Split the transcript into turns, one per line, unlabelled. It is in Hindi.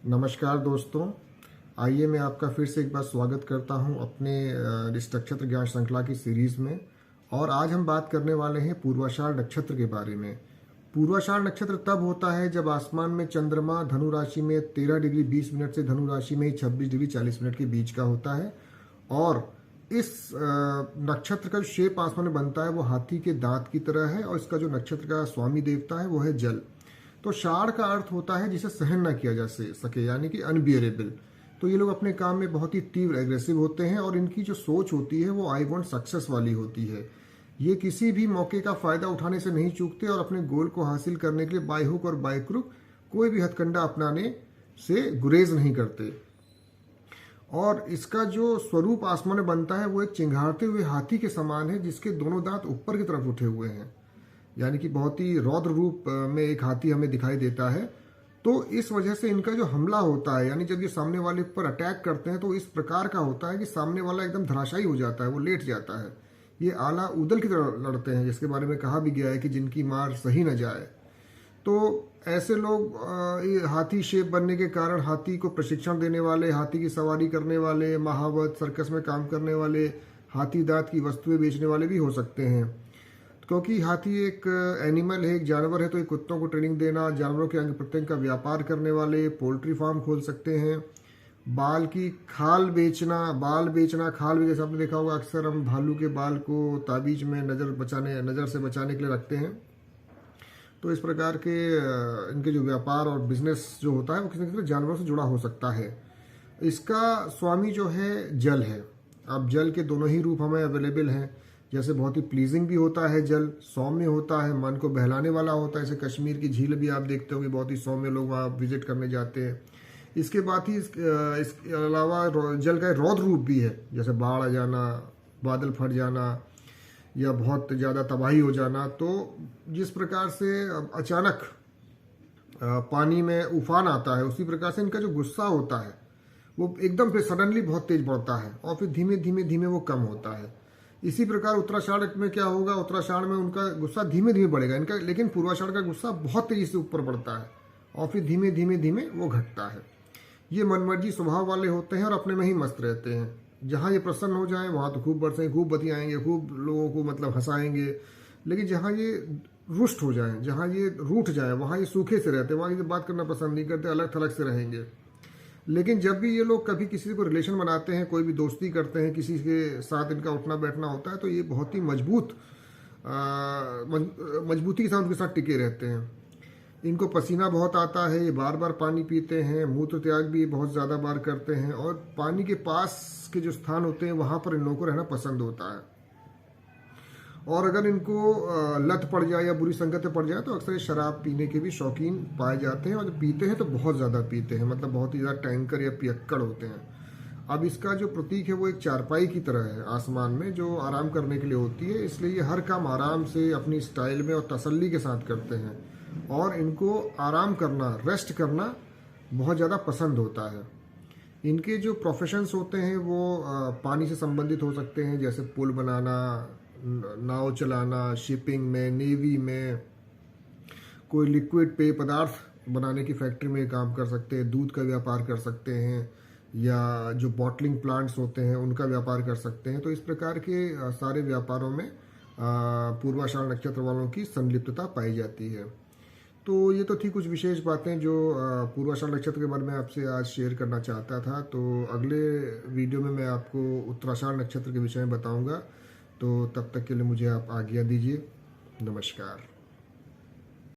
नमस्कार दोस्तों। आइए मैं आपका फिर से एक बार स्वागत करता हूं अपने इस नक्षत्र ज्ञान श्रृंखला की सीरीज में। और आज हम बात करने वाले हैं पूर्वाषाढ़ नक्षत्र के बारे में। पूर्वाषाढ़ नक्षत्र तब होता है जब आसमान में चंद्रमा धनु राशि में 13 डिग्री 20 मिनट से धनु राशि में 26 डिग्री 40 मिनट के बीच का होता है। और इस नक्षत्र का जो शेप आसमान में बनता है वो हाथी के दांत की तरह है, और इसका जो नक्षत्र का स्वामी देवता है वो है जल। तो शाढ़ का अर्थ होता है जिसे सहन ना किया जा सके, यानी कि अनबियरेबल। तो ये लोग अपने काम में बहुत ही तीव्र एग्रेसिव होते हैं, और इनकी जो सोच होती है वो आई वांट सक्सेस वाली होती है। ये किसी भी मौके का फायदा उठाने से नहीं चूकते, और अपने गोल को हासिल करने के लिए बाय हुक और बाय क्रुक कोई भी हथकंडा अपनाने से गुरेज नहीं करते। और इसका जो स्वरूप आसमान में बनता है वो एक चिंघाड़ते हुए हाथी के समान है, जिसके दोनों दांत ऊपर की तरफ उठे हुए हैं, यानी कि बहुत ही रौद्र रूप में एक हाथी हमें दिखाई देता है। तो इस वजह से इनका जो हमला होता है, यानी जब ये सामने वाले पर अटैक करते हैं, तो इस प्रकार का होता है कि सामने वाला एकदम धराशायी हो जाता है, वो लेट जाता है। ये आला उदल की तरह लड़ते हैं, जिसके बारे में कहा भी गया है कि जिनकी मार सही न जाए। तो ऐसे लोग ये हाथी शेप बनने के कारण हाथी को प्रशिक्षण देने वाले, हाथी की सवारी करने वाले, महावत सर्कस में काम करने वाले, हाथी दांत की वस्तुएं बेचने वाले भी हो सकते हैं। क्योंकि हाथी एक एनिमल है, एक जानवर है, तो ये कुत्तों को ट्रेनिंग देना, जानवरों के अंग प्रत्यंग का व्यापार करने वाले पोल्ट्री फार्म खोल सकते हैं। बाल की खाल बेचना, खाल भी जैसे आपने देखा होगा, अक्सर हम भालू के बाल को ताबीज में नज़र से बचाने के लिए रखते हैं। तो इस प्रकार के इनके जो व्यापार और बिजनेस जो होता है वो किसी न किसी जानवरों से जुड़ा हो सकता है। इसका स्वामी जो है जल है। अब जल के दोनों ही रूप हमें अवेलेबल हैं। जैसे बहुत ही प्लीजिंग भी होता है जल, सौम्य होता है, मन को बहलाने वाला होता है। जैसे कश्मीर की झील भी आप देखते होंगे, बहुत ही सौम्य लोग वहाँ विजिट करने जाते हैं। इसके बाद ही इसके अलावा जल का रौद्र रूप भी है, जैसे बाढ़ आ जाना, बादल फट जाना, या बहुत ज़्यादा तबाही हो जाना। तो जिस प्रकार से अचानक पानी में उफान आता है, उसी प्रकार से इनका जो गुस्सा होता है वो एकदम से सडनली बहुत तेज बढ़ता है, और फिर धीमे धीमे धीमे वो कम होता है। इसी प्रकार उत्तराषाढ़ में क्या होगा, उत्तराषाढ़ में उनका गुस्सा धीमे धीमे बढ़ेगा इनका, लेकिन पूर्वाषाढ़ का गुस्सा बहुत तेजी से ऊपर बढ़ता है, और फिर धीमे धीमे धीमे वो घटता है। ये मनमर्जी स्वभाव वाले होते हैं और अपने में ही मस्त रहते हैं। जहाँ ये प्रसन्न हो जाए वहाँ तो खूब बरसेंगे, खूब बतियाएंगे, खूब लोगों को मतलब हंसाएंगे। लेकिन जहाँ ये रुष्ट हो जाए, जहाँ ये रूठ जाए, वहाँ ये सूखे से रहते हैं, वहाँ ये बात करना पसंद नहीं करते, अलग थलग से रहेंगे। लेकिन जब भी ये लोग कभी किसी को रिलेशन बनाते हैं, कोई भी दोस्ती करते हैं, किसी के साथ इनका उठना बैठना होता है, तो ये बहुत ही मजबूती के साथ उनके साथ टिके रहते हैं। इनको पसीना बहुत आता है, ये बार बार पानी पीते हैं, मूत्र त्याग भी बहुत ज़्यादा बार करते हैं, और पानी के पास के जो स्थान होते हैं वहाँ पर इन लोगों को रहना पसंद होता है। और अगर इनको लत पड़ जाए या बुरी संगत में पड़ जाए तो अक्सर शराब पीने के भी शौकीन पाए जाते हैं, और जब पीते हैं तो बहुत ज़्यादा पीते हैं, मतलब बहुत ही ज़्यादा टैंकर या पियक्कड़ होते हैं। अब इसका जो प्रतीक है वो एक चारपाई की तरह है आसमान में, जो आराम करने के लिए होती है। इसलिए ये हर काम आराम से अपनी स्टाइल में और तसल्ली के साथ करते हैं, और इनको आराम करना, रेस्ट करना बहुत ज़्यादा पसंद होता है। इनके जो प्रोफेशंस होते हैं वो पानी से संबंधित हो सकते हैं, जैसे पुल बनाना, नाव चलाना, शिपिंग में, नेवी में, कोई लिक्विड पेय पदार्थ बनाने की फैक्ट्री में काम कर सकते हैं, दूध का व्यापार कर सकते हैं, या जो बॉटलिंग प्लांट्स होते हैं उनका व्यापार कर सकते हैं। तो इस प्रकार के सारे व्यापारों में पूर्वाषाढ़ नक्षत्र वालों की संलिप्तता पाई जाती है। तो ये तो थी कुछ विशेष बातें जो पूर्वाषाढ़ नक्षत्र के बारे में आपसे आज शेयर करना चाहता था। तो अगले वीडियो में मैं आपको उत्तराषाढ़ नक्षत्र के विषय में बताऊंगा। तो तब तक के लिए मुझे आप आज्ञा दीजिए। नमस्कार।